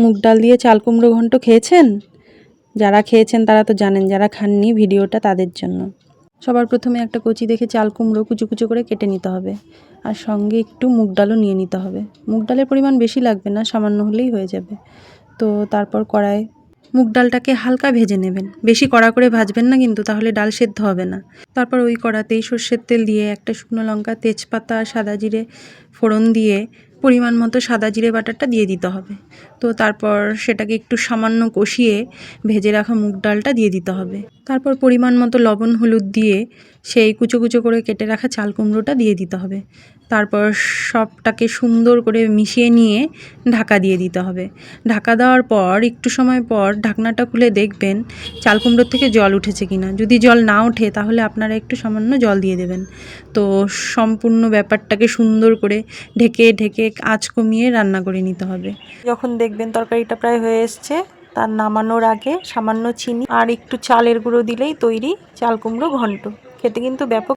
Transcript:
মুগ ডাল দিয়ে চাল কুমড়ো ঘন্ট খেয়েছেন? যারা খেয়েছেন তারা তো জানেন, যারা খাননি ভিডিওটা তাদের জন্য। সবার প্রথমে একটা কচি দেখে চাল কুমড়ো কুচো কুচো করে কেটে নিতে হবে, আর সঙ্গে একটু মুগ ডালও নিয়ে নিতে হবে। মুগ ডালের পরিমাণ বেশি লাগবে না, সামান্য হলেই হয়ে যাবে। তো তারপর কড়ায় মুগ ডালটাকে হালকা ভেজে নেবেন, বেশি কড়া করে ভাজবেন না কিন্তু, তাহলে ডাল সেদ্ধ হবে না। তারপর ওই কড়াতেই সর্ষের তেল দিয়ে একটা শুকনো লঙ্কা, তেজপাতা, সাদা জিরে ফোড়ন দিয়ে পরিমাণ মতো সাদা জিরে বাটারটা দিয়ে দিতে হবে। তো তারপর সেটাকে একটু সামান্য কষিয়ে ভেজে রাখা মুগ ডালটা দিয়ে দিতে হবে। তারপর পরিমাণ মতো লবণ হলুদ দিয়ে সেই কুচো কুচো করে কেটে রাখা চাল কুমড়োটা দিয়ে দিতে হবে। তারপর সবটাকে সুন্দর করে মিশিয়ে নিয়ে ঢাকা দিয়ে দিতে হবে। ঢাকা দেওয়ার পর একটু সময় পর ঢাকনাটা খুলে দেখবেন চাল কুমড়োর থেকে জল উঠেছে কিনা। যদি জল না ওঠে তাহলে আপনারা একটু সামান্য জল দিয়ে দেবেন। তো সম্পূর্ণ ব্যাপারটাকে সুন্দর করে ঢেকে ঢেকে আঁচ কমিয়ে রান্না করে নিতে হবে। যখন দেখবেন তরকারিটা প্রায় হয়ে এসছে, তার নামানোর আগে সামান্য চিনি আর একটু চালের গুঁড়ো দিলেই তৈরি চাল কুমড়ো ঘন্ট। খেতে কিন্তু ব্যাপক